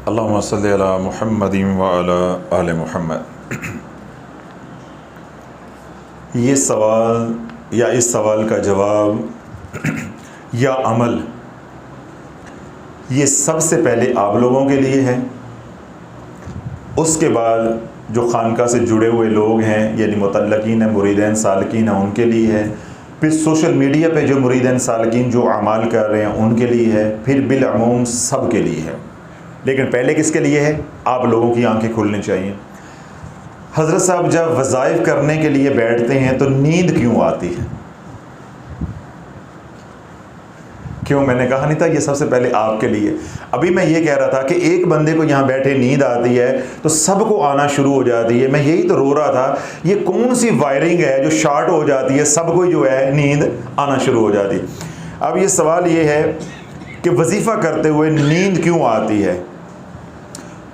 अल्लाहुम्मा सल्लि अला मुहम्मदिन व अला आले मुहम्मद। ये सवाल या इस सवाल का जवाब या अमल, ये सबसे पहले आप लोगों के लिए है। उसके बाद जो खानका से जुड़े हुए लोग हैं यानी मुतल्लकीन है, मुरीदैन सालकीन है, उनके लिए है। फिर सोशल मीडिया पे जो मुरीदैन सालकीन जो अमाल कर रहे हैं उनके लिए है। फिर बिलअमूम सब के लिए है। लेकिन पहले किसके लिए है? आप लोगों की आंखें खुलनी चाहिए। हज़रत साहब जब वज़ाइफ करने के लिए बैठते हैं तो नींद क्यों आती है? क्यों? मैंने कहा नहीं था ये सबसे पहले आपके लिए। अभी मैं ये कह रहा था कि एक बंदे को यहाँ बैठे नींद आती है तो सबको आना शुरू हो जाती है। मैं यही तो रो रहा था, ये कौन सी वायरिंग है जो शॉर्ट हो जाती है, सबको जो है नींद आना शुरू हो जाती है। अब ये सवाल ये है कि वजीफ़ा करते हुए नींद क्यों आती है?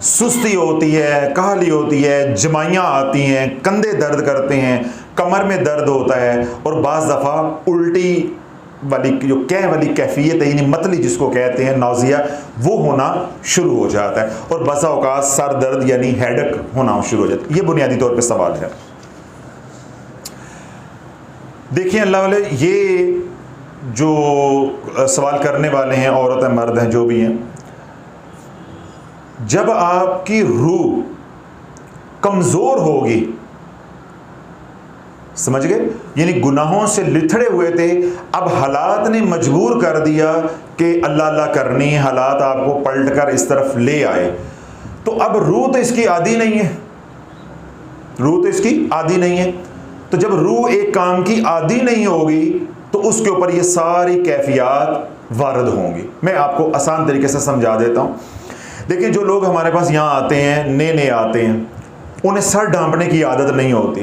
सुस्ती होती है, काहली होती है, जमाइयाँ आती हैं, कंधे दर्द करते हैं, कमर में दर्द होता है और बाज़ दफ़ा उल्टी वाली जो कह वाली कैफियत है यानी मतली जिसको कहते हैं, नाज़िया, वो होना शुरू हो जाता है और बसा औकात सर दर्द यानी हेडेक होना शुरू हो जाता है। ये बुनियादी तौर पे सवाल है। देखिए अल्लाह वाले, ये जो सवाल करने वाले हैं, औरत हैं मर्द हैं जो भी हैं, जब आपकी रूह कमज़ोर होगी, समझ गए, यानी गुनाहों से लिथड़े हुए थे, अब हालात ने मजबूर कर दिया कि अल्लाह अल्लाह करनी है, हालात आपको पलट कर इस तरफ ले आए, तो अब रूह तो इसकी आदी नहीं है, रूह तो इसकी आदी नहीं है। तो जब रूह एक काम की आदी नहीं होगी तो उसके ऊपर ये सारी कैफियत वारद होंगी। मैं आपको आसान तरीके से समझा देता हूँ। देखिए, जो लोग हमारे पास यहाँ आते हैं, नए आते हैं, उन्हें सर ढांपने की आदत नहीं होती,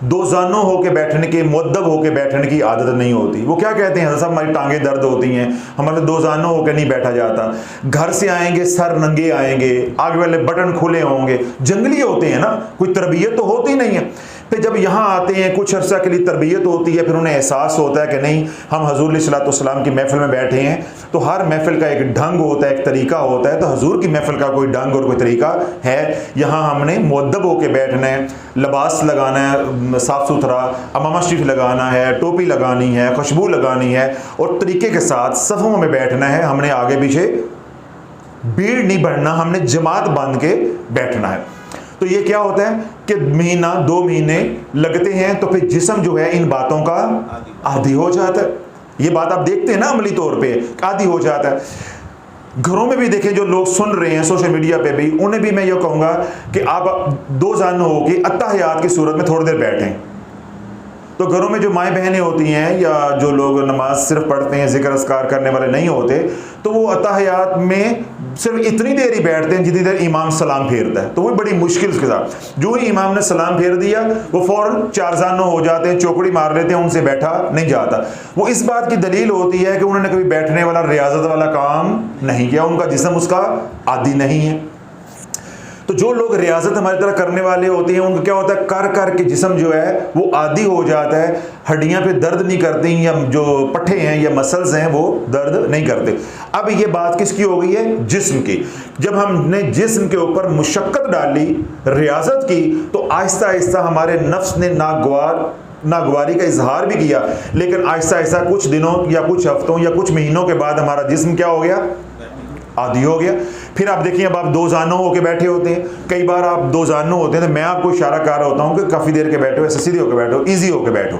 दोजानो होके बैठने की, मुअद्दब होके बैठने की आदत नहीं होती। वो क्या कहते हैं, सब हमारी टांगें दर्द होती हैं, हमारे दोजानो होके नहीं बैठा जाता। घर से आएंगे सर नंगे आएंगे, आगे वाले बटन खुले होंगे, जंगली होते हैं ना, कोई तरबियत तो होती नहीं है। फिर जब यहाँ आते हैं कुछ अर्सा के लिए तरबियत होती है, फिर उन्हें एहसास होता है कि नहीं, हम हजूर अलैहिस्सलाम की महफिल में बैठे हैं तो हर महफिल का एक ढंग होता है, एक तरीका होता है। तो हजूर की महफिल का कोई ढंग और कोई तरीका है, यहाँ हमने मुअद्दब होकर बैठना है, लिबास लगाना है साफ़ सुथरा, अमामा शरीफ लगाना है, टोपी लगानी है, खुशबू लगानी है और तरीके के साथ सफ़ों में बैठना है। हमने आगे पीछे भीड़ नहीं बढ़ना, हमने जमात बांध के बैठना है। तो ये क्या होता है कि महीना 2 महीने लगते हैं तो फिर जिस्म जो है इन बातों का आदी हो जाता है। ये बात आप देखते हैं ना अमली तौर पे, आदी हो जाता है। घरों में भी देखें, जो लोग सुन रहे हैं सोशल मीडिया पे भी, उन्हें भी मैं ये कहूँगा कि आप दो जान हो कि अत्तहियात की सूरत में थोड़ी देर बैठें। तो घरों में जो माएँ बहनें होती हैं या जो लोग नमाज सिर्फ पढ़ते हैं, जिक्र अस्कार करने वाले नहीं होते, तो वो अत्तहियात में सिर्फ इतनी देर ही बैठते हैं जितनी देर इमाम सलाम फेरता है। तो वो बड़ी मुश्किल के साथ, जो ही इमाम ने सलाम फेर दिया वो फ़ौरन 4 जानो हो जाते हैं, चौकड़ी मार लेते हैं, उनसे बैठा नहीं जाता। वो इस बात की दलील होती है कि उन्होंने कभी बैठने वाला रियाजत वाला काम नहीं किया, उनका जिस्म उसका आदी नहीं है। तो जो लोग रियाजत हमारी तरह करने वाले होते हैं, उनका क्या होता है, कर कर के जिस्म जो है वो आदी हो जाता है, हड्डियां पे दर्द नहीं करती, या जो पट्ठे हैं या मसल्स हैं वो दर्द नहीं करते। अब ये बात किसकी हो गई है? जिस्म की। जब हमने जिस्म के ऊपर मुशक्कत डाली, रियाजत की, तो आहिस्ता आहिस्ता हमारे नफ्स ने नागवारी का इजहार भी किया, लेकिन आहिस्ता आहिस्ता कुछ दिनों या कुछ हफ्तों या कुछ महीनों के बाद हमारा जिस्म क्या हो गया? आदी हो गया। फिर आप देखिए, अब आप 2 जानों होके बैठे होते हैं, कई बार आप 2 जानों होते हैं तो मैं आपको इशारा कर रहा होता हूँ कि काफ़ी देर के बैठो, ऐसे सीधे होकर बैठो, ईजी होकर बैठो,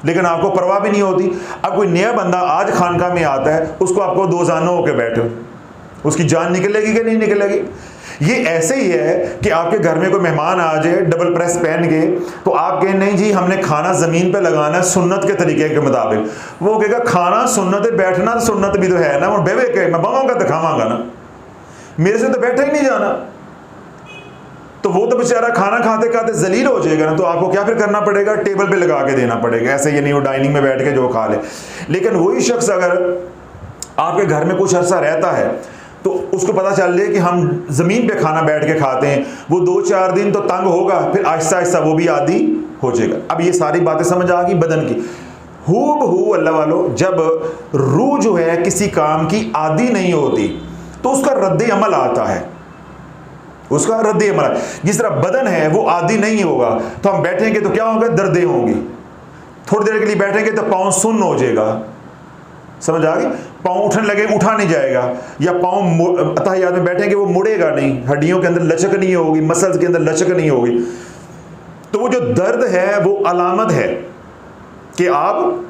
लेकिन आपको परवाह भी नहीं होती। अब कोई नया बंदा आज खानका में आता है, उसको आपको 2 जानों होकर बैठो, उसकी जान निकलेगी कि नहीं निकलेगी? ये ऐसे ही है कि आपके घर में कोई मेहमान आ जाए डबल प्रेस पहन के, तो आप कहें नहीं जी हमने खाना ज़मीन पे लगाना है सुन्नत के तरीके के मुताबिक। वो कहेगा खाना सुन्नत है, बैठना सुन्नत भी तो है ना, वो बेवे के मैं बावांगा दिखावांगा ना, मेरे से तो बैठा ही नहीं जाना। तो वो तो बेचारा खाना खाते खाते जलील हो जाएगा ना, तो आपको क्या फिर करना पड़ेगा? टेबल पे लगा के देना पड़ेगा, ऐसे ये नहीं वो डाइनिंग में बैठ के जो खा ले। लेकिन वही शख्स अगर आपके घर में कुछ अरसा रहता है तो उसको पता चल जाए कि हम ज़मीन पे खाना बैठ के खाते हैं, वो 2-4 दिन तो तंग होगा, फिर आहिस्ता आहिस्ता वो भी आदी हो जाएगा। अब ये सारी बातें समझ आ गई बदन की। हूबहू अल्लाह वालों, जब रूह जो है किसी काम की आदी नहीं होती तो उसका रद्द अमल आता है। उसका रद्द अमल है। जिस तरह बदन है वो आदी नहीं होगा, तो हम बैठेंगे तो क्या होगा, दर्दें होंगी। थोड़ी देर के लिए बैठेंगे तो पाँव सुन्न हो जाएगा, समझ आ गई, पाँव उठने लगे उठा नहीं जाएगा, या पाँव अतहियात में बैठेंगे वो मुड़ेगा नहीं, हड्डियों के अंदर लचक नहीं होगी, मसल्स के अंदर लचक नहीं होगी। तो वो जो दर्द है वो अलामत है कि आप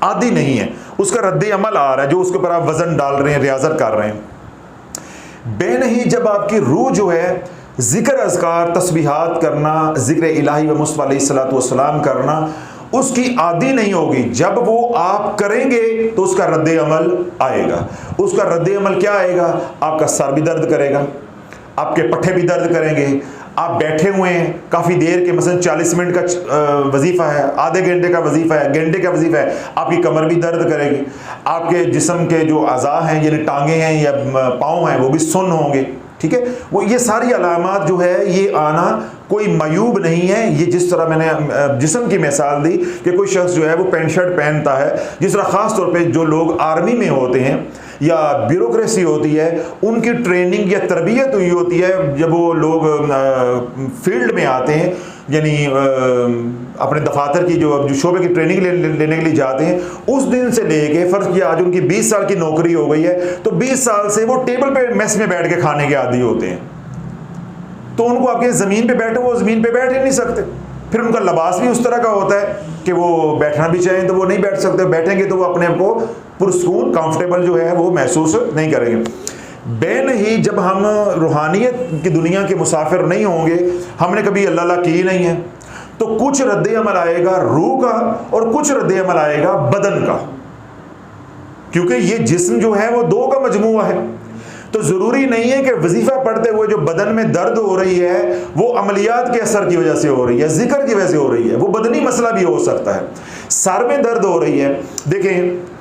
आदी नहीं है, उसका रद्द अमल आ रहा है, जो उसके ऊपर आप वजन डाल रहे हैं, रियाजत कर रहे हैं। बेनही जब आपकी रूह जो है जिक्र अज़कार तस्बीहात करना, जिक्र इलाही व मुस्तफ़ा अलैहिस्सलातु वस्सलाम करना, उसकी आदी नहीं होगी। जब वो आप करेंगे तो उसका रद्द अमल आएगा। उसका रद्द अमल क्या आएगा, आपका सर भी दर्द करेगा, आपके पट्टे भी दर्द करेंगे, आप बैठे हुए हैं काफ़ी देर के, मसलन 40 मिनट का वजीफ़ा है, आधे घंटे का वजीफ़ा है, घंटे का वजीफ़ा है, आपकी कमर भी दर्द करेगी, आपके जिस्म के जो अज़ा हैं यानी टांगे हैं या पाँव हैं वो भी सुन्न होंगे। ठीक है, वो ये सारी अलामात जो है ये आना कोई मयूब नहीं है। ये जिस तरह मैंने जिस्म की मिसाल दी कि कोई शख्स जो है वो पैंट शर्ट पहनता है, जिस तरह ख़ास तौर पे जो लोग आर्मी में होते हैं या ब्यूरोक्रेसी होती है, उनकी ट्रेनिंग या तरबियत हुई होती है जब वो लोग फील्ड में आते हैं, यानी अपने दफातर की जो शोबे की ट्रेनिंग लेने के लिए जाते हैं, उस दिन से लेके फ़र्ज़ किया आज उनकी 20 साल की नौकरी हो गई है, तो 20 साल से वो टेबल पे मेस में बैठ के खाने के आदी होते हैं। तो उनको आपके ज़मीन पे बैठे, वो ज़मीन पे बैठ ही नहीं सकते। फिर उनका लिबास भी उस तरह का होता है कि वो बैठना भी चाहें तो वो नहीं बैठ सकते, बैठेंगे तो वो अपने आप को पुरसकून कंफर्टेबल जो है वो महसूस नहीं करेंगे। बेनही जब हम रूहानियत की दुनिया के मुसाफिर नहीं होंगे, हमने कभी अल्लाह अल्लाह की नहीं है, तो कुछ रद्द अमल आएगा रूह का और कुछ रद्द अमल आएगा बदन का, क्योंकि ये जिस्म जो है वो दो का मजमूआ है। तो ज़रूरी नहीं है कि वजीफ़ा पढ़ते हुए जो बदन में दर्द हो रही है वो अमलियात के असर की वजह से हो रही है, जिक्र की वजह से हो रही है, वो बदनी मसला भी हो सकता है। सर में दर्द हो रही है, देखें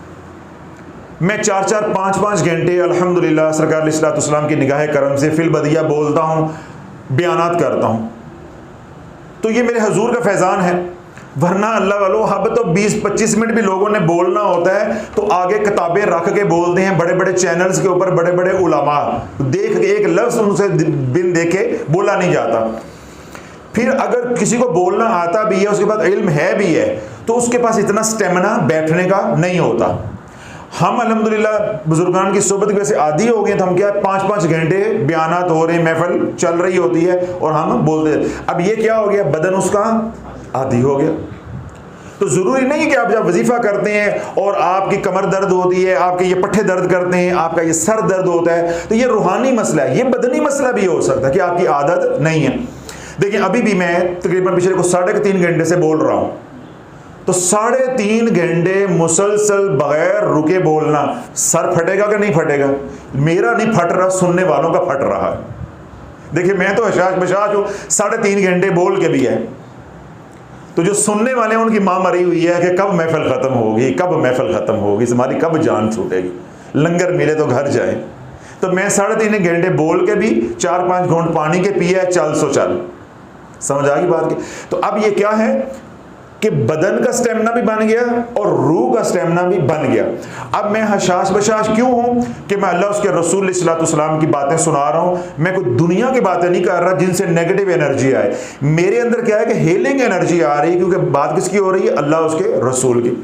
मैं 4-4, 5-5 घंटे अल्हम्दुलिल्लाह सरकार अलैहिस्सलातु वस्सलाम की निगाह करम से फिल बदिया बोलता हूँ, बयानात करता हूँ, तो ये मेरे हुजूर का फैज़ान है। वरना अल्लाह वालों अब तो 20-25 मिनट भी लोगों ने बोलना होता है तो आगे किताबें रख के बोलते हैं, बड़े बड़े चैनल्स के ऊपर बड़े बड़े उलमा, देख के एक लफ्ज़ उनसे बिन देखे बोला नहीं जाता। फिर अगर किसी को बोलना आता भी है, उसके पास इल्म है भी है, तो उसके पास इतना स्टेमिना बैठने का नहीं होता। हम अल्हम्दुलिल्लाह बुजुर्गान की सोबत की वजह से आदी हो गए, तो हम क्या 5-5 घंटे बयानात हो रहे हैं, महफिल चल रही होती है और हम बोलते हैं। अब ये क्या हो गया, बदन उसका आदी हो गया। तो ज़रूरी नहीं है कि आप जब वजीफ़ा करते हैं और आपकी कमर दर्द होती है, आपके ये पट्टे दर्द करते हैं, आपका ये सर दर्द होता है, तो ये रूहानी मसला है, ये बदनी मसला भी हो सकता है कि आपकी आदत नहीं है। देखिए अभी भी मैं तकरीबन पिछले को 3.5 घंटे से बोल रहा हूँ, तो 3.5 घंटे मुसलसल बगैर रुके बोलना, सर फटेगा कि नहीं फटेगा? मेरा नहीं फट रहा, सुनने वालों का फट रहा है। देखिए मैं तो हशाश बशाश हूँ, 3.5 घंटे बोल के भी है, तो जो सुनने वाले हैं उनकी माँ मरी हुई है कि कब महफिल ख़त्म होगी, कब महफिल ख़त्म होगी, हमारी कब जान छूटेगी, लंगर मिले तो घर जाए। तो मैं 3.5 घंटे बोल के भी 4-5 घूंट पानी के पिया, चल सो चल। समझ आ गई बात की? तो अब ये क्या है कि बदन का स्टेमिना भी बन गया और रूह का स्टेमिना भी बन गया। अब मैं हशाश बशाश क्यों हूँ कि मैं अल्लाह उसके रसूल सल्लल्लाहु अलैहि वसल्लम की बातें सुना रहा हूँ, मैं कोई दुनिया की बातें नहीं कर रहा जिनसे नेगेटिव एनर्जी आए। मेरे अंदर क्या है कि हीलिंग एनर्जी आ रही है, क्योंकि बात किसकी हो रही है? अल्लाह उसके रसूल की।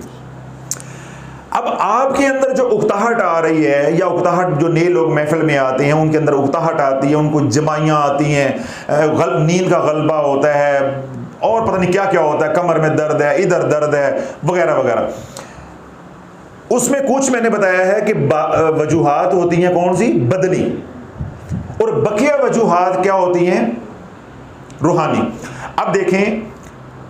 अब आपके अंदर जो उकताहट आ रही है, या उकताहट जो नए लोग महफिल में आते हैं उनके अंदर उकताहट आती है, उनको जमाइयाँ आती हैं, नींद का गलबा होता है और पता नहीं क्या क्या होता है, कमर में दर्द है, इधर दर्द है, वगैरह वगैरह, उसमें कुछ मैंने बताया है कि वजूहात होती हैं कौन सी? बदनी, और बकिया वजूहात क्या होती हैं? रूहानी। अब देखें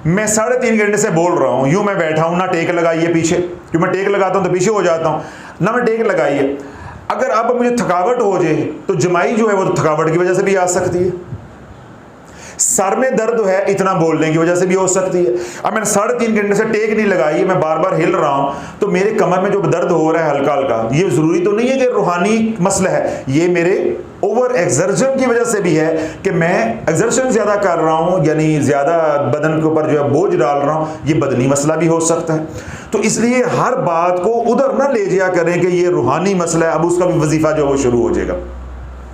मैं 3.5 घंटे से बोल रहा हूँ, यूँ मैं बैठा हूँ, ना टेक लगाई है पीछे, क्योंकि मैं टेक लगाता हूँ तो पीछे हो जाता हूँ, ना मैं टेक लगाई है। अगर अब मुझे थकावट हो जाए तो जमाई जो है वो तो थकावट की वजह से भी आ सकती है, सर में दर्द है इतना बोलने की वजह से भी हो सकती है। अब मैंने 3.5 घंटे से टेक नहीं लगाई, मैं बार बार हिल रहा हूँ, तो मेरे कमर में जो दर्द हो रहा है हल्का हल्का, ये ज़रूरी तो नहीं है कि रूहानी मसला है, ये मेरे ओवर एक्सर्शन की वजह से भी है कि मैं एक्सर्शन ज़्यादा कर रहा हूँ, यानी ज़्यादा बदन के ऊपर जो है बोझ डाल रहा हूँ, ये बदनी मसला भी हो सकता है। तो इसलिए हर बात को उधर ना ले जाया करें कि ये रूहानी मसला है, अब उसका भी वजीफ़ा जो है वो शुरू हो जाएगा।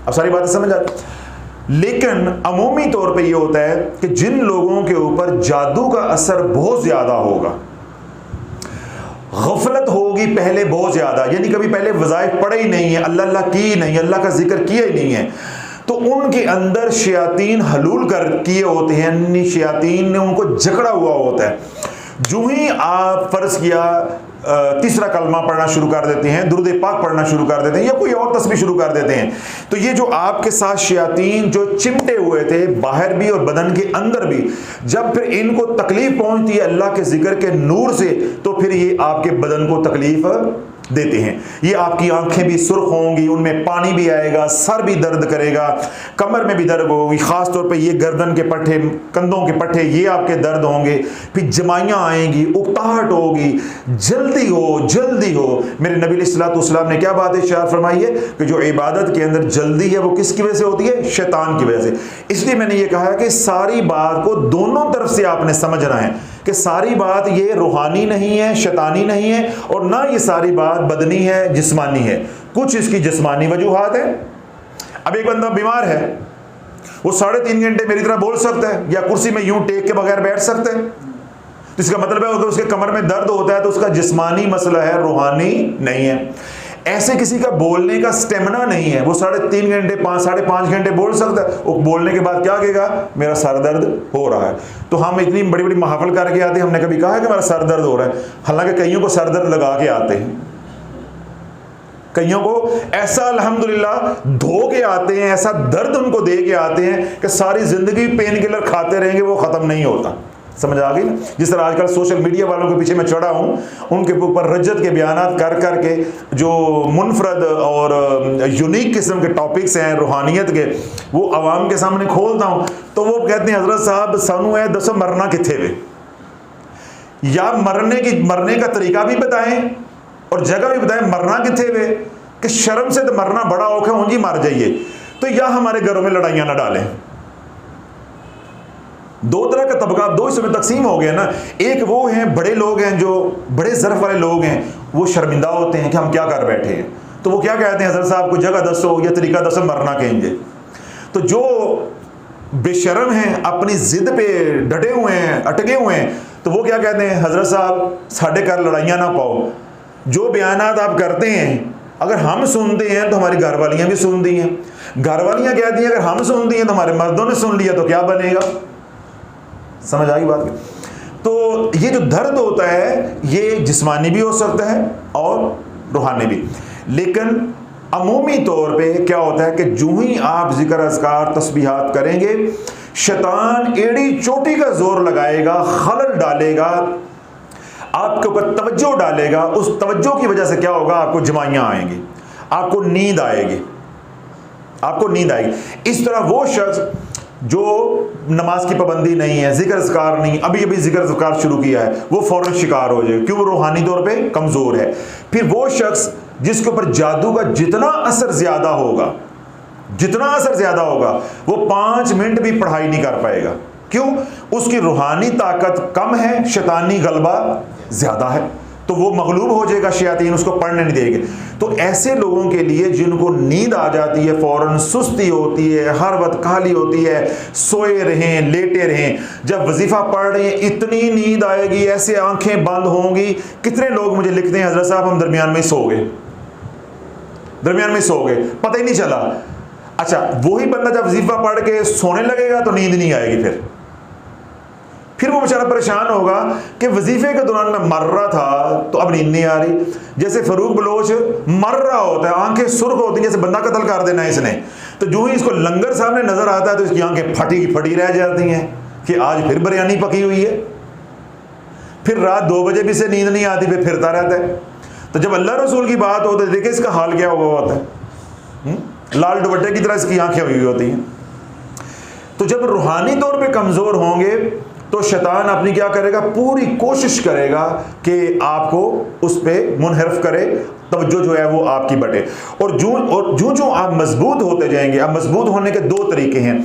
अब सारी बातें समझ आ लेकिन अमूमी तौर पे ये होता है कि जिन लोगों के ऊपर जादू का असर बहुत ज़्यादा होगा, गफलत होगी पहले बहुत ज़्यादा, यानी कभी पहले वज़ाइफ पढ़े ही नहीं है, अल्लाह अल्लाह की ही नहीं, अल्लाह का जिक्र किया ही नहीं है, तो उनके अंदर शयातीन हलूल कर किए होते हैं, शयातीन ने उनको जकड़ा हुआ होता है। जो ही आप फ़र्ज़ किया तीसरा कलमा पढ़ना शुरू कर देते हैं, दुरूद पाक पढ़ना शुरू कर देते हैं, या कोई और तस्बीह शुरू कर देते हैं, तो ये जो आपके साथ शयातीन जो चिमटे हुए थे बाहर भी और बदन के अंदर भी, जब फिर इनको तकलीफ पहुंचती है अल्लाह के जिक्र के नूर से, तो फिर ये आपके बदन को तकलीफ देते हैं। ये आपकी आंखें भी सुर्ख होंगी, उनमें पानी भी आएगा, सर भी दर्द करेगा, कमर में भी दर्द होगी, ख़ास तौर पे ये गर्दन के पट्टे, कंधों के पट्टे, ये आपके दर्द होंगे, फिर जमाइयाँ आएंगी, उकताहट होगी, जल्दी हो। मेरे नबी अलैहिस्सलाम ने क्या बात इरशाद फरमाई है कि जो इबादत के अंदर जल्दी है वो किसकी वजह से होती है? शैतान की वजह से। इसलिए मैंने ये कहा है कि सारी बात को दोनों तरफ से आपने समझना है कि सारी बात ये रूहानी नहीं है, शैतानी नहीं है, और ना ये सारी बात बदनी है, जिस्मानी है। कुछ इसकी जिस्मानी वजूहात है। अब एक बंदा बीमार है, वो 3.5 घंटे मेरी तरह बोल सकता है, या कुर्सी में यूं टेक के बगैर बैठ सकता है, तो इसका मतलब है अगर उसके कमर में दर्द होता है तो उसका जिस्मानी मसला है, रूहानी नहीं है। ऐसे किसी का बोलने का स्टेमिना नहीं है, वो 3.5 घंटे 5.5 घंटे बोल सकता है, वो बोलने के बाद क्या कहेगा? मेरा सर दर्द हो रहा है। तो हम इतनी बड़ी बड़ी महफिल करके आते हैं, हमने कभी कहा है कि मेरा सर दर्द हो रहा है? हालांकि कईयों को सर दर्द लगा के आते हैं, कईयों को ऐसा अल्हम्दुलिल्लाह धो के आते हैं, ऐसा दर्द उनको दे के आते हैं कि सारी जिंदगी पेन किलर खाते रहेंगे, वो खत्म नहीं होता। समझ आ गई ना? जिस तरह आजकल सोशल मीडिया वालों के पीछे मैं चढ़ा हूँ, उनके ऊपर रज्जत के बयानात कर करके जो मुनफरद और यूनिक किस्म के टॉपिक्स हैं रूहानियत के, वो आवाम के सामने खोलता हूँ, तो वो कहते हैं हजरत साहब सानू है दसो मरना किथे वे, या मरने का तरीका भी बताएं और जगह भी बताएं, मरना किथे वे, कि शर्म से तो मरना बड़ा औखा, ऊँजी मर जाइए। तो या हमारे घरों में लड़ाइयाँ ना डालें। दो तरह का तबका दो हिस्सों में तकसीम हो गया ना। एक वो हैं बड़े लोग हैं, जो बड़े ज़र्फ वाले लोग हैं, वो शर्मिंदा होते हैं कि हम क्या कर बैठे हैं, तो वो क्या कहते हैं? हज़रत साहब को जगह दसो या तरीका दसो, मरना कहेंगे। तो जो बेशर्म हैं, अपनी ज़िद पे डटे हुए हैं, अटके हुए हैं, तो वो क्या कहते हैं? हज़रत साहब साढ़े घर लड़ाइयाँ ना पाओ, जो बयानात आप करते हैं अगर हम सुनते हैं तो हमारी घरवालियाँ भी सुनती हैं, घरवालियाँ कहती हैं अगर हम सुनती हैं तो हमारे मर्दों ने सुन लिया तो क्या बनेगा? समझ आ गई बात? तो ये जो दर्द होता है ये जिस्मानी भी हो सकता है और रूहानी भी, लेकिन अमूमी तौर पे क्या होता है कि जो ही आप जिक्र अज़कार तस्बीहात करेंगे, शैतान एड़ी चोटी का जोर लगाएगा, खलल डालेगा, आपके ऊपर तवज्जो डालेगा। उस तवज्जो की वजह से क्या होगा? आपको जमाइयाँ आएंगी, आपको नींद आएगी, आपको नींद आएगी। इस तरह वो शख्स जो नमाज की पाबंदी नहीं है, जिक्र अज़कार नहीं, अभी जिक्र अज़कार शुरू किया है, वो फौरन शिकार हो जाए, क्यों? वो रूहानी तौर पे कमज़ोर है। फिर वो शख्स जिसके ऊपर जादू का जितना असर ज़्यादा होगा, वो 5 मिनट भी पढ़ाई नहीं कर पाएगा। क्यों? उसकी रूहानी ताकत कम है, शैतानी गलबा ज़्यादा है, तो वो मगलूब हो जाएगा, शयातीन उसको पढ़ने नहीं देंगे। तो ऐसे लोगों के लिए जिनको नींद आ जाती है, फ़ौरन सुस्ती होती है, हर वक्त खाली होती है, सोए रहें, लेटे रहें, जब वजीफ़ा पढ़ रहे हैं इतनी नींद आएगी, ऐसे आंखें बंद होंगी। कितने लोग मुझे लिखते हैं हज़रत साहब हम दरमियान में सो गए, पता ही नहीं चला। अच्छा, वही बंदा जब वजीफ़ा पढ़ के सोने लगेगा तो नींद नहीं आएगी, फिर वो बेचारा परेशान होगा कि वजीफे के दौरान मैं मर रहा था तो अब नींद नहीं आ रही। जैसे फरूक बलोच मर रहा होता है, आंखें सुर्ख होती हैं, जैसे बंदा कत्ल कर देना है इसने, तो जो ही इसको लंगर सामने नजर आता है तो इसकी आंखें फटी रह जाती हैं कि आज फिर बिरयानी पकी हुई है। फिर रात 2 बजे भी से नींद नहीं आती, फिर फिरता रहता है। तो जब अल्लाह रसूल की बात होती है, देखिए इसका हाल क्या हुआ होता है, लाल दुपट्टे की तरह इसकी आंखें हुई होती हैं। तो जब रूहानी तौर पे कमज़ोर होंगे तो शैतान अपनी क्या करेगा, पूरी कोशिश करेगा कि आपको उस पर मुनहरफ करे, तवज्जो जो है वो आपकी बढ़े। और जो आप मजबूत होते जाएंगे, अब मजबूत होने के दो तरीके हैं।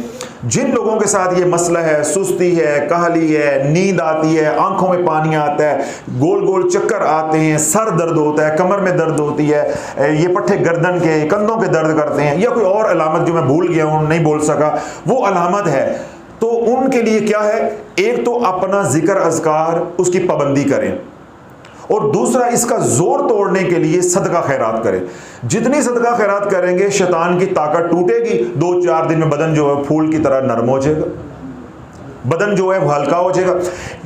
जिन लोगों के साथ ये मसला है, सुस्ती है, कहली है, नींद आती है, आंखों में पानी आता है, गोल गोल चक्कर आते हैं, सर दर्द होता है, कमर में दर्द होती है, ये पट्टे गर्दन के कंधों के दर्द करते हैं, या कोई और अलामत जो मैं भूल गया हूँ, नहीं बोल सका, वो अलामत है, तो उनके लिए क्या है, एक तो अपना जिक्र अज़कार उसकी पाबंदी करें, और दूसरा इसका जोर तोड़ने के लिए सदका खैरात करें। जितनी सदका खैरात करेंगे शैतान की ताकत टूटेगी, 2-4 दिन में बदन जो है फूल की तरह नरम हो जाएगा, बदन जो है वो हल्का हो जाएगा।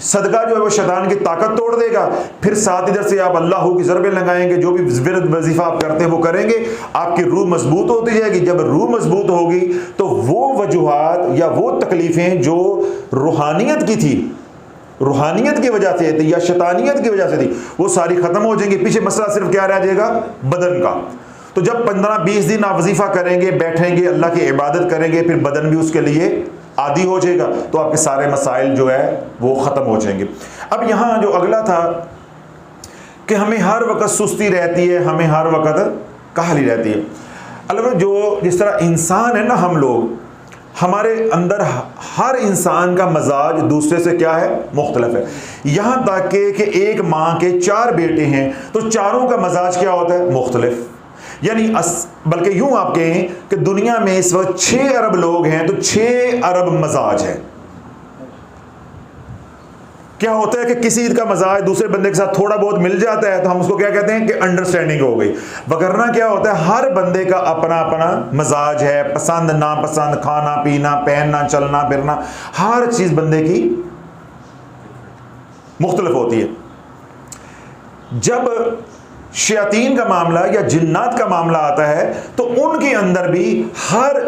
सदका जो है वो शैतान की ताकत तोड़ देगा। फिर साथ इधर से आप अल्लाह की ज़रबें लगाएंगे, जो भी विरद वजीफा आप करते हैं वो करेंगे, आपकी रूह मजबूत होती जाएगी। जब रूह मजबूत होगी तो वो वजूहात या वो तकलीफ़ें जो रूहानियत की थी, रूहानियत की वजह से थी या शैतानियत की वजह से थी, वो सारी ख़त्म हो जाएंगी। पीछे मसला सिर्फ क्या रह जाएगा, बदन का। तो जब 15-20 दिन आप वजीफ़ा करेंगे, बैठेंगे, अल्लाह की इबादत करेंगे, फिर बदन भी उसके लिए आदी हो जाएगा, तो आपके सारे मसाइल जो है वो ख़त्म हो जाएंगे। अब यहाँ जो अगला था कि हमें हर वक्त सुस्ती रहती है, हमें हर वक्त कहली रहती है। अलग जो जिस तरह इंसान है ना, हम लोग, हमारे अंदर हर इंसान का मजाज दूसरे से क्या है, मुख्तलिफ है। यहाँ तक कि एक माँ के 4 बेटे हैं तो चारों का मजाज क्या होता है, मुख्तलिफ। यानी बल्कि यूं आप कहें कि दुनिया में इस वक्त 6 अरब लोग हैं तो 6 अरब मजाज है। क्या होता है कि किसी का मजाज दूसरे बंदे के साथ थोड़ा बहुत मिल जाता है तो हम उसको क्या कहते हैं कि अंडरस्टैंडिंग हो गई। वगरना क्या होता है, हर बंदे का अपना अपना मजाज है, पसंद नापसंद, खाना पीना, पहनना, चलना फिरना, हर चीज बंदे की मुख्तलिफ होती है। जब शयातीन का मामला या जिन्नात का मामला आता है तो उनके अंदर भी हर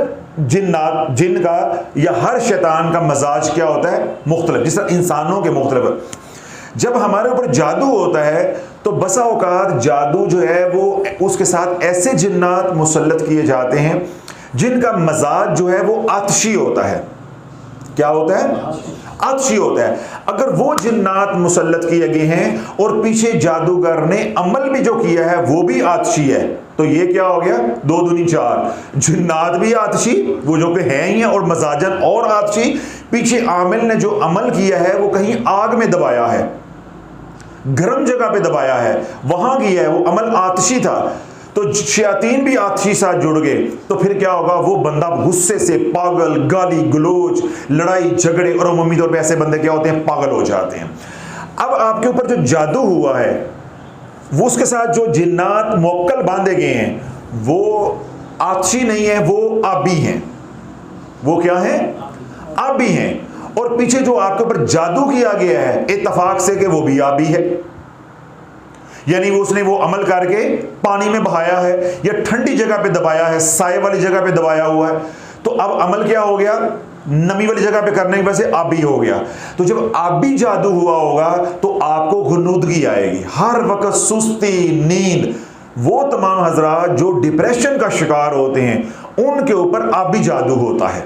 जिन का या हर शैतान का मजाज क्या होता है, मुख्तलिफ, जिस तरह इंसानों के मुख्तलिफ। जब हमारे ऊपर जादू होता है तो बसा औकात जादू जो है वो उसके साथ ऐसे जिन्नात मुसल्लत किए जाते हैं जिनका मजाज जो है वो आतशी होता है। क्या होता है, आतशी होता है। अगर वो जिन्नात मुसल्लत किए गए हैं और पीछे जादूगर ने अमल भी जो किया है वो भी आतशी है, तो ये क्या हो गया, 2 दूनी 4, जिन्नात भी आतशी, वो जो कि हैं ही है, और मजाजन और आतशी। पीछे आमिल ने जो अमल किया है वो कहीं आग में दबाया है, गर्म जगह पे दबाया है, वहां किया है, वो अमल आतशी था। तो शयातीन भी आतशी साथ जुड़ गए तो फिर क्या होगा, वो बंदा गुस्से से पागल, गाली गलोच, लड़ाई झगड़े, और उम्मीद तौर पे ऐसे बंदे क्या होते हैं, पागल हो जाते हैं। अब आपके ऊपर जो जादू हुआ है वो उसके साथ जो जिन्नात मोक्कल बांधे गए हैं वो आतशी नहीं है, वो आबी हैं। वो क्या है, आबी हैं। और पीछे जो आपके ऊपर जादू किया गया है इत्तफाक से कि वो भी आबी है, यानी वो उसने वो अमल करके पानी में बहाया है या ठंडी जगह पे दबाया है, साए वाली जगह पे दबाया हुआ है, तो अब अमल क्या हो गया, नमी वाली जगह पे करने की वजह से आबी हो गया। तो जब आबी जादू हुआ होगा तो आपको गुनूदगी आएगी, हर वक्त सुस्ती, नींद। वो तमाम हजरात जो डिप्रेशन का शिकार होते हैं उनके ऊपर आबी जादू होता है।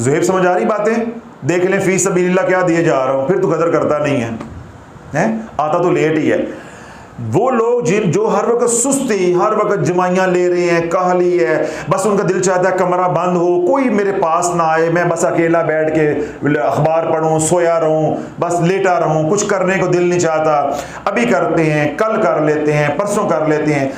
ज़ुहैब समझ आ रही बातें, देख लें फी सबीलिल्लाह क्या दिए जा रहा हूं, फिर तो कदर करता नहीं है, आता तो लेट ही है। वो लोग जो हर वक्त सुस्ती, हर वक्त जमाइयाँ ले रहे हैं, कहली है, बस उनका दिल चाहता है कमरा बंद हो, कोई मेरे पास ना आए, मैं बस अकेला बैठ के अखबार पढूं, सोया रहूं, बस लेटा रहूं, कुछ करने को दिल नहीं चाहता। अभी करते हैं, कल कर लेते हैं, परसों कर लेते हैं।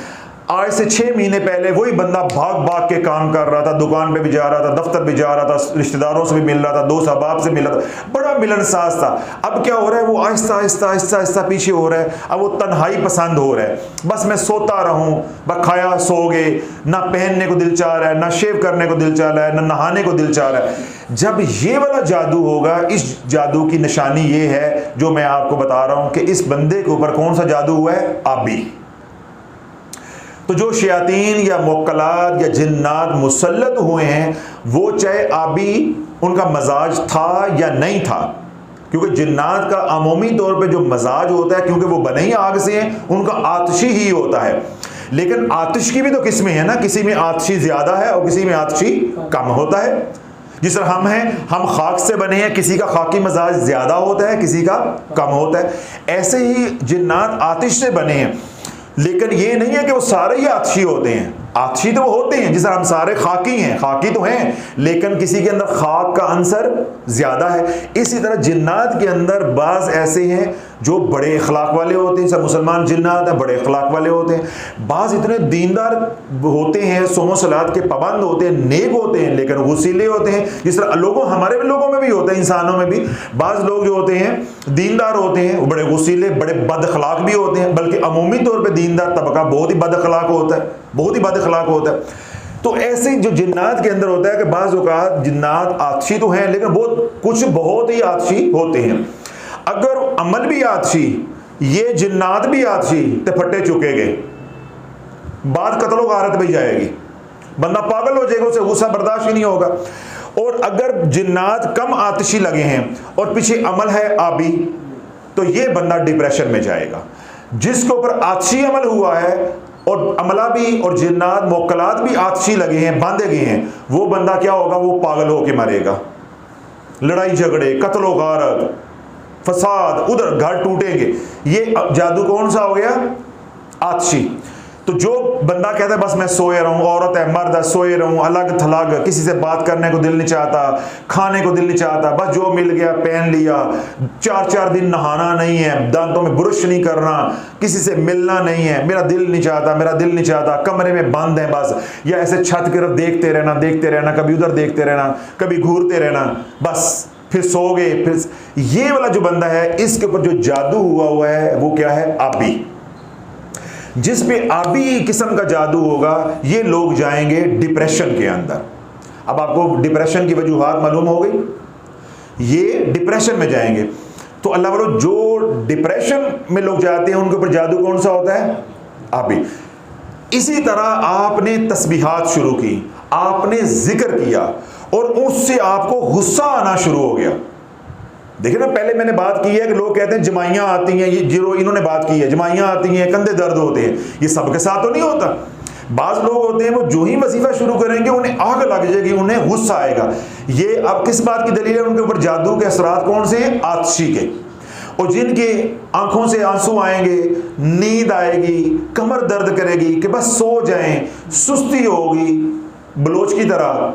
आज से 6 महीने पहले वही बंदा भाग भाग के काम कर रहा था, दुकान पे भी जा रहा था, दफ्तर भी जा रहा था, रिश्तेदारों से भी मिल रहा था, दोस्त अहबाब से मिल रहा था, बड़ा मिलनसाज था। अब क्या हो रहा है, वो आहिस्ता आहिस्ता आहिस्ता आहिस्ता पीछे हो रहा है। अब वो तन्हाई पसंद हो रहा है, बस मैं सोता रहूं, बस खाया सो गए, ना पहनने को दिल चाह रहा है, ना शेव करने को दिल चाह रहा है, ना नहाने को दिल चाह रहा है। जब ये वाला जादू होगा, इस जादू की निशानी ये है जो मैं आपको बता रहा हूं कि इस बंदे के ऊपर कौन सा जादू हुआ है, आबी। तो जो शयातीन या मुक्कलात या जिन्नात मुसल्लत हुए हैं वो चाहे आबी उनका मजाज था या नहीं था, क्योंकि जिन्नात का अमूमी तौर पे जो मजाज होता है, क्योंकि वो बने ही आग से हैं, उनका आतिशी ही होता है। लेकिन आतिश की भी तो किस्में हैं ना, किसी में आतिशी ज्यादा है और किसी में आतिशी कम होता है। जिस तरह हम हैं, हम खाक से बने हैं, किसी का खाकी मजाज ज़्यादा होता है, किसी का कम होता है। ऐसे ही जिन्नात आतिश से बने हैं, लेकिन ये नहीं है कि वो सारे ही आतिशी होते हैं। आतिशी तो वो होते हैं, जिस तरह हम सारे खाकी हैं, खाकी तो हैं, लेकिन किसी के अंदर खाक का अंसर ज़्यादा है। इसी तरह जिन्नात के अंदर बाज़ ऐसे हैं जो बड़े अखलाक वाले होते हैं, सब मुसलमान जिन्नात हैं, बड़े अखलाक वाले होते हैं। बाज़ इतने दीनदार होते हैं, सोमो सलात के पाबंद होते हैं, नेक होते हैं, लेकिन गुस्सीले होते हैं। जिस तरह लोगों, हमारे लोगों में भी होता है, इंसानों में भी बाज़ लोग जो होते हैं दीनदार होते हैं, वो बड़े गुस्सीले, बड़े बद अखलाक भी होते हैं। बल्कि अमूमी तौर पर दीनदार तबका बहुत ही बद अखलाक होता है, बहुत ही बद अखलाक होता है। तो ऐसे जो जिन्नात के अंदर होता है कि बाज़ औक़ात जिन्नात आतिशी तो हैं, लेकिन कुछ बहुत ही आतिशी होते हैं। अगर अमल भी आतिशी, ये जिन्नात भी आतिशी, तो फटे चुकेंगे, बात कत्लो गारत भी जाएगी, बंदा पागल हो जाएगा, उसे गुस्सा बर्दाश्त ही नहीं होगा। और अगर जिन्नात कम आतिशी लगे हैं और पीछे अमल है आबी, तो ये बंदा डिप्रेशन में जाएगा। जिसके ऊपर आतिशी अमल हुआ है और अमला भी और जिन्नात मोक्कलात भी आतिशी लगे हैं, बांधे गए हैं, वो बंदा क्या होगा, वो पागल होके मरेगा। लड़ाई झगड़े, कत्लो गारत, फसाद, उधर घर टूटेंगे। ये जादू कौन सा हो गया, आतिशी। तो जो बंदा कहता है बस मैं सोए रहूं, औरत है मर्द है, सोए रहूं अलग थलग, किसी से बात करने को दिल नहीं चाहता, खाने को दिल नहीं चाहता, बस जो मिल गया पहन लिया, 4-4 दिन नहाना नहीं है, दांतों में ब्रश नहीं करना, किसी से मिलना नहीं है, मेरा दिल नहीं चाहता, मेरा दिल नहीं चाहता, कमरे में बंद है बस, या ऐसे छत की तरफ देखते रहना, कभी उधर देखते रहना, कभी घूरते रहना, बस फिर सो गए। फिर ये वाला जो बंदा है, इसके ऊपर जो जादू हुआ है वो क्या है, आबी। जिस पे आबी किस्म का जादू होगा, ये लोग जाएंगे डिप्रेशन के अंदर। अब आपको डिप्रेशन की वजूहात मालूम हो गई, ये डिप्रेशन में जाएंगे। तो अल्लाह वालों, जो डिप्रेशन में लोग जाते हैं उनके ऊपर जादू कौन सा होता है, आबी। इसी तरह आपने तस्बीहात शुरू की, आपने जिक्र किया और उससे आपको गुस्सा आना शुरू हो गया। देखिए ना, पहले मैंने बात की है कि लोग कहते हैं जमाइयाँ आती हैं, ये जो इन्होंने बात की है, जमाइयाँ आती हैं, कंधे दर्द होते हैं, ये सबके साथ तो नहीं होता। बाज़ लोग होते हैं वो जो ही वजीफा शुरू करेंगे उन्हें आग लग जाएगी, उन्हें गुस्सा आएगा। ये अब किस बात की दलील है, उनके ऊपर जादू के असरात कौन से हैं, आतिशी के। और जिनके आंखों से आंसू आएंगे, नींद आएगी, कमर दर्द करेगी कि बस सो जाएं, सुस्ती होगी बलोच की तरह,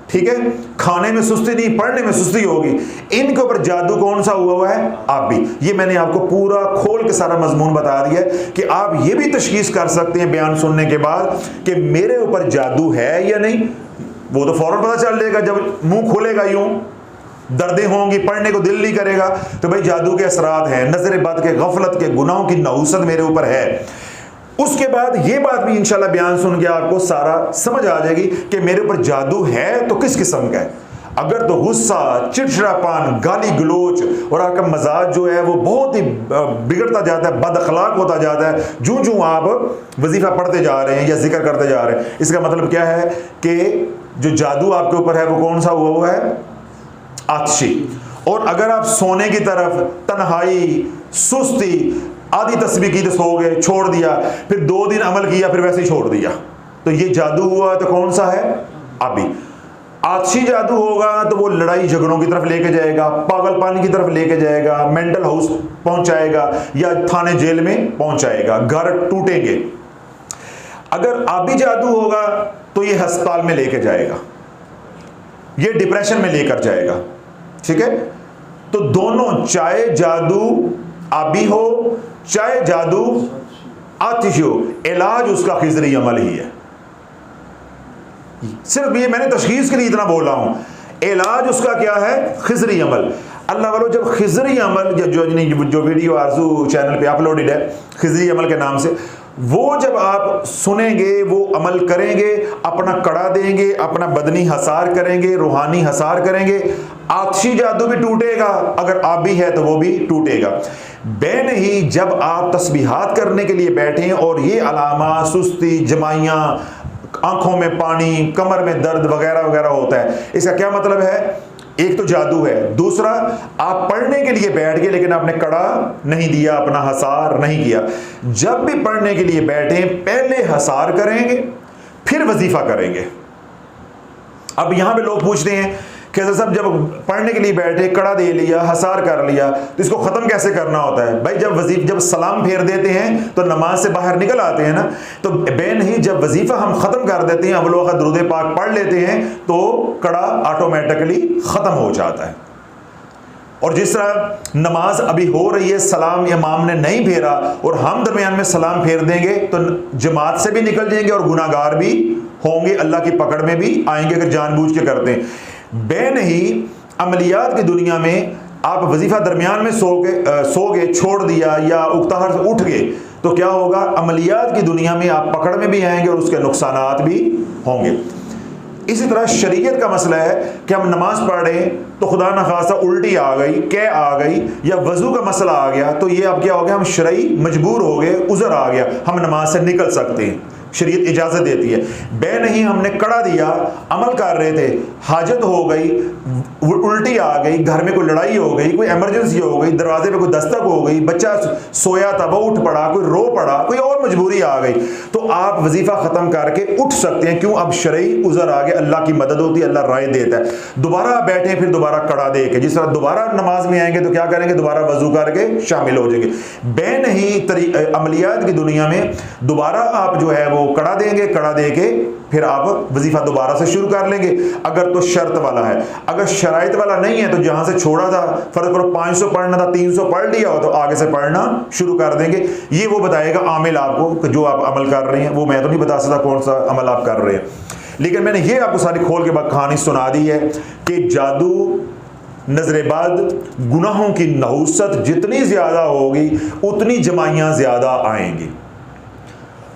ठीक है, खाने में सुस्ती नहीं, पढ़ने में सुस्ती होगी। इनके ऊपर जादू कौन सा हुआ है, आबी। ये मैंने आपको पूरा खोल के सारा मजमून बता दिया कि आप ये भी तशखीस कर सकते हैं बयान सुनने के बाद कि मेरे ऊपर जादू है या नहीं। वो तो फौरन पता चल जाएगा, जब मुंह खोलेगा यूं, दर्दें होंगी, पढ़ने को दिल नहीं करेगा, तो भाई जादू के असरात हैं, नजर बद के, गफलत के, गुनाहों की नहुसत मेरे ऊपर है। उसके बाद ये बात भी इंशाल्लाह बयान सुन के आपको सारा समझ आ जाएगी कि मेरे ऊपर जादू है तो किस किस्म का है। अगर तो गुस्सा, चिड़चिड़ापन, गाली गलोच और आपका मजाज जो है वो बहुत ही बिगड़ता जाता है, बद अखलाक होता जाता है जूं जूं आप वजीफा पढ़ते जा रहे हैं या जिक्र करते जा रहे हैं, इसका मतलब क्या है कि जो जादू आपके ऊपर है वो कौन सा हुआ है, आतिशी। और अगर आप सोने की तरफ, तन्हाई, सुस्ती, आधी तस्बीह की तो सो गए, छोड़ दिया, फिर 2 दिन अमल किया, फिर वैसे ही छोड़ दिया, तो ये जादू हुआ तो कौन सा है, आबी। आतिशी जादू होगा तो वो लड़ाई झगड़ों की तरफ लेके जाएगा, पागलपन की तरफ लेके जाएगा, मेंटल हाउस पहुंचाएगा या थाने जेल में पहुंचाएगा, घर टूटेंगे। अगर आबी जादू होगा तो ये अस्पताल में लेके जाएगा, ये डिप्रेशन में लेकर जाएगा, ठीक है। तो दोनों, चाहे जादू आबी हो चाहे जादू आतिश हो, इलाज उसका खिजरी अमल ही है। सिर्फ ये मैंने तशखीस के लिए इतना बोला हूं, इलाज उसका क्या है, खिजरी अमल। अल्लाह वालों, जब खिजरी अमल जो वीडियो आरजू चैनल पे अपलोडेड है खिजरी अमल के नाम से, वो जब आप सुनेंगे, वो अमल करेंगे, अपना कड़ा देंगे, अपना बदनी हसार करेंगे, रूहानी हसार करेंगे, आतिशी जादू भी टूटेगा, अगर आबी है तो वो भी टूटेगा। बैन ही जब आप तस्बीहात करने के लिए बैठें और ये अलामा, सुस्ती, जमाइयाँ, आंखों में पानी, कमर में दर्द वगैरह वगैरह होता है, इसका क्या मतलब है, एक तो जादू है, दूसरा आप पढ़ने के लिए बैठ गए लेकिन आपने कड़ा नहीं दिया, अपना हसार नहीं किया। जब भी पढ़ने के लिए बैठे, पहले हसार करेंगे, फिर वजीफा करेंगे। अब यहाँ पे लोग पूछते हैं कि साहब जब पढ़ने के लिए बैठे, कड़ा दे लिया, हसार कर लिया, तो इसको ख़त्म कैसे करना होता है? भाई जब सलाम फेर देते हैं तो नमाज से बाहर निकल आते हैं ना, तो बे नहीं, जब वजीफ़ा हम ख़त्म कर देते हैं, अव्वल वक़्त दुरूद पाक पढ़ लेते हैं, तो कड़ा ऑटोमेटिकली ख़त्म हो जाता है। और जिस तरह नमाज अभी हो रही है, सलाम इमाम ने नहीं फेरा और हम दरमियान में सलाम फेर देंगे तो जमात से भी निकल जाएंगे और गुनाहगार भी होंगे, अल्लाह की पकड़ में भी आएंगे अगर जानबूझ के करते हैं। बे नहीं, अमलियात की दुनिया में आप वजीफा दरमियान में सो गए, छोड़ दिया या उकताहट से उठ गए, तो क्या होगा? अमलियात की दुनिया में आप पकड़ में भी आएंगे और उसके नुकसानात भी होंगे। इसी तरह शरीयत का मसला है कि हम नमाज पढ़ रहे हैं तो खुदा न खासा उल्टी आ गई, कै आ गई या वजू का मसला आ गया, तो ये अब क्या हो गया? हम शरई मजबूर हो गए, उज़र आ गया, हम नमाज से निकल सकते हैं, शरीयत इजाज़त देती है। बे नहीं, हमने कड़ा दिया, अमल कर रहे थे, हाजत हो गई, उल्टी आ गई, घर में कोई लड़ाई हो गई, कोई इमरजेंसी हो गई, दरवाजे पे कोई दस्तक हो गई, बच्चा सोया था वो उठ पड़ा, कोई रो पड़ा, कोई और मजबूरी आ गई, तो आप वजीफा ख़त्म करके उठ सकते हैं। क्यों? अब शरई उज़र आ गया, अल्लाह की मदद होती है, अल्लाह राय देता है। दोबारा आप बैठे, फिर दोबारा कड़ा दे के, जिस तरह दोबारा नमाज में आएंगे तो क्या करेंगे? दोबारा वजू करके शामिल हो जाएंगे। बे नहीं, अमलियात की दुनिया में दोबारा आप जो है वो कड़ा देंगे, कड़ा दे के फिर आप वजीफा दोबारा से शुरू कर लेंगे, अगर तो शर्त वाला है। अगर शराइत वाला नहीं है तो जहां से छोड़ा था, फर्ज करो 500 पढ़ना था, 300 पढ़ लिया हो तो आगे से पढ़ना शुरू कर देंगे। ये वो बताएगा आमिल आपको जो आप अमल कर रहे हैं, वो मैं तो नहीं बता सकता कौन सा अमल आप कर रहे हैं, लेकिन मैंने ये आपको सारी खोल के बाद कहानी सुना दी है कि जादू, नजरेबाद, गुनाहों की नहुसत जितनी ज्यादा होगी उतनी जमाइयां ज्यादा आएंगी।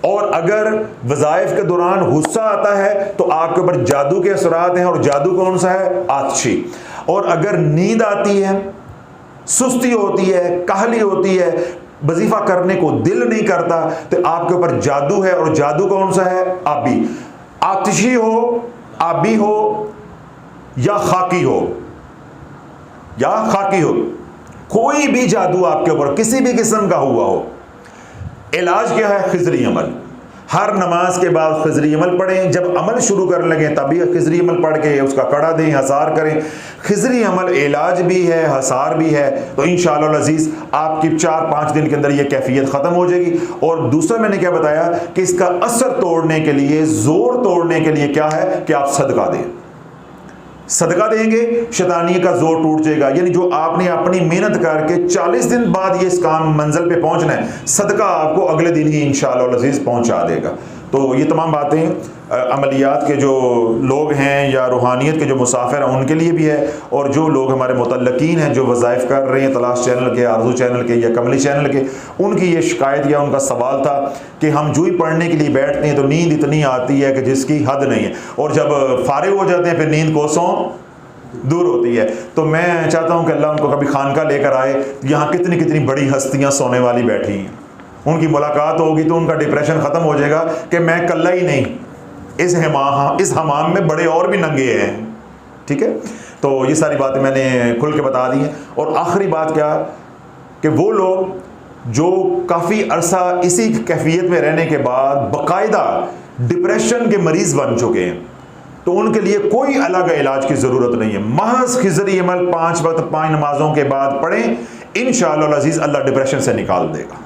और अगर वज़ाइफ के दौरान गुस्सा आता है तो आपके ऊपर जादू के असरात हैं, और जादू कौन सा है? आतिशी। और अगर नींद आती है, सुस्ती होती है, काहली होती है, वजीफा करने को दिल नहीं करता, तो आपके ऊपर जादू है। और जादू कौन सा है? आबी। आतिशी हो, आबी हो या खाकी हो, कोई भी जादू आपके ऊपर किसी भी किस्म का हुआ हो, इलाज क्या है? खिजरी अमल। हर नमाज के बाद खिजरी अमल पढ़ें, जब अमल शुरू करने लगे तभी खिजरी अमल पढ़ के उसका कड़ा दें, हसार करें। खिजरी अमल इलाज भी है, हसार भी है, तो इंशाअल्लाह अज़ीज़ आपकी 4-5 दिन के अंदर ये कैफियत ख़त्म हो जाएगी। और दूसरा मैंने क्या बताया कि इसका असर तोड़ने के लिए, जोर तोड़ने के लिए क्या है कि आप सदका दें। सदका देंगे, शैतानी का जोर टूट जाएगा। यानी जो आपने अपनी मेहनत करके 40 दिन बाद ये इस काम मंजिल पे पहुंचना है, सदका आपको अगले दिन ही इंशाअल्लाह अज़ीज़ पहुंचा देगा। तो ये तमाम बातें अमलियात के जो लोग हैं या रूहानियत के जो मुसाफिर हैं उनके लिए भी है, और जो लोग हमारे मुतल्लकीन हैं जो वज़ाइफ कर रहे हैं तलाश चैनल के, आरज़ू चैनल के या कमली चैनल के, उनकी ये शिकायत या उनका सवाल था कि हम जो ही पढ़ने के लिए बैठते हैं तो नींद इतनी आती है कि जिसकी हद नहीं है, और जब फारिग हो जाते हैं फिर नींद कोसों दूर होती है। तो मैं चाहता हूँ कि अल्लाह उनको कभी खानका लेकर आए, यहाँ कितनी कितनी बड़ी हस्तियाँ सोने वाली बैठी हैं, उनकी मुलाकात होगी तो उनका डिप्रेशन ख़त्म हो जाएगा कि मैं कल्ला ही नहीं, इस हमाम में बड़े और भी नंगे हैं। ठीक है, तो ये सारी बातें मैंने खुल के बता दी हैं। और आखिरी बात क्या कि वो लोग जो काफ़ी अरसा इसी कैफियत में रहने के बाद बाकायदा डिप्रेशन के मरीज़ बन चुके हैं, तो उनके लिए कोई अलग इलाज की ज़रूरत नहीं है। महज खिजरी अमल 5 वक्त 5 नमाजों के बाद पढ़ें, इंशाअल्लाह अज़ीज़ अल्लाह डिप्रेशन से निकाल देगा।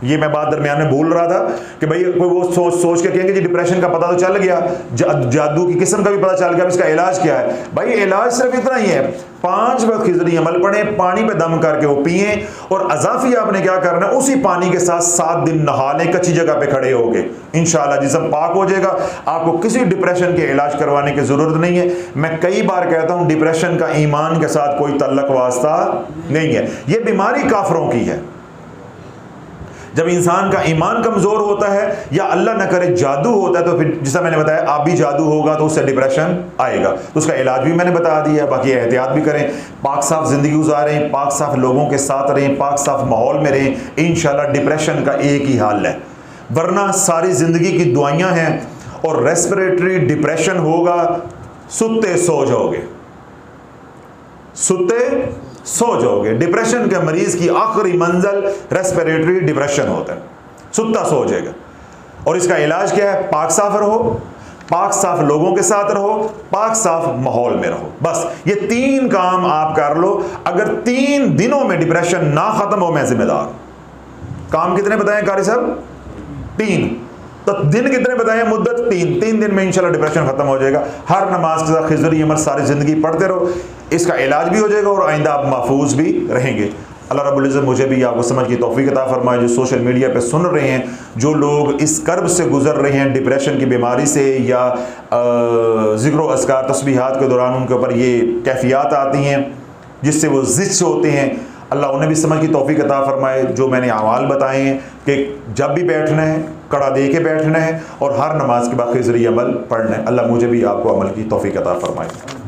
ये मैं बात दरमियान में बोल रहा था कि भाई कोई वो सोच के कहेंगे जी डिप्रेशन का पता तो चल गया, जादू की किस्म का भी पता चल गया, इसका इलाज क्या है? भाई इलाज सिर्फ इतना ही है, 5 वक्त खिजरी अमल पढ़ें, पानी पे दम करके वो पिए, और अजाफी आपने क्या करना है, उसी पानी के साथ 7 दिन नहा लें, कच्ची जगह पे खड़े हो गए, इंशाअल्लाह जिस्म पाक हो जाएगा। आपको किसी डिप्रेशन के इलाज करवाने की ज़रूरत नहीं है। मैं कई बार कहता हूँ डिप्रेशन का ईमान के साथ कोई तल्लक वास्ता नहीं है, ये बीमारी काफरों की है। जब इंसान का ईमान कमज़ोर होता है या अल्लाह न करे जादू होता है, तो फिर जैसा मैंने बताया आबी जादू होगा तो उससे डिप्रेशन आएगा, तो उसका इलाज भी मैंने बता दिया। बाकी एहतियात भी करें, पाक साफ ज़िंदगी गुजारें, पाक साफ लोगों के साथ रहें, पाक साफ माहौल में रहें, इंशाअल्लाह डिप्रेशन का एक ही हाल है, वरना सारी ज़िंदगी की दुआइयाँ हैं। और रेस्पिरेटरी डिप्रेशन होगा, सुत्ते सो जाओगे, सुत्ते सो जाओगे। डिप्रेशन के मरीज की आखिरी मंजिल रेस्पिरेटरी डिप्रेशन होता है, सुत्ता सो जाएगा। और इसका इलाज क्या है? पाक साफ रहो, पाक साफ लोगों के साथ रहो, पाक साफ माहौल में रहो। बस ये 3 काम आप कर लो। अगर 3 दिनों में डिप्रेशन ना खत्म हो, मैं जिम्मेदार। काम कितने बताएं कारी साहब? 3। तो दिन कितने बताएं? मुद्दत 3 दिन में इंशाल्लाह डिप्रेशन खत्म हो जाएगा। हर नमाज के साथ खिज़्र अमर सारी जिंदगी पढ़ते रहो, इसका इलाज भी हो जाएगा और आइंदा आप महफूज भी रहेंगे। अल्लाह रब्बुल इज़्ज़त मुझे भी आपको समझ की तौफीक अता फरमाए। जो सोशल मीडिया पे सुन रहे हैं, जो लोग इस कर्ब से गुजर रहे हैं, डिप्रेशन की बीमारी से, या ज़िक्र व अस्कार तस्बीहात के दौरान उनके ऊपर ये कैफियत आती हैं जिससे वो ज़िद्द होते हैं, अल्लाह उन्हें भी समझ की तौफीक अता फरमाए। जो मैंने अमाल बताए हैं कि जब भी बैठना है कड़ा दे के बैठना है और हर नमाज के बाद खिज़्र अमल पढ़ना है। अल्लाह मुझे भी आपको अमल की तौफीक अता फरमाए।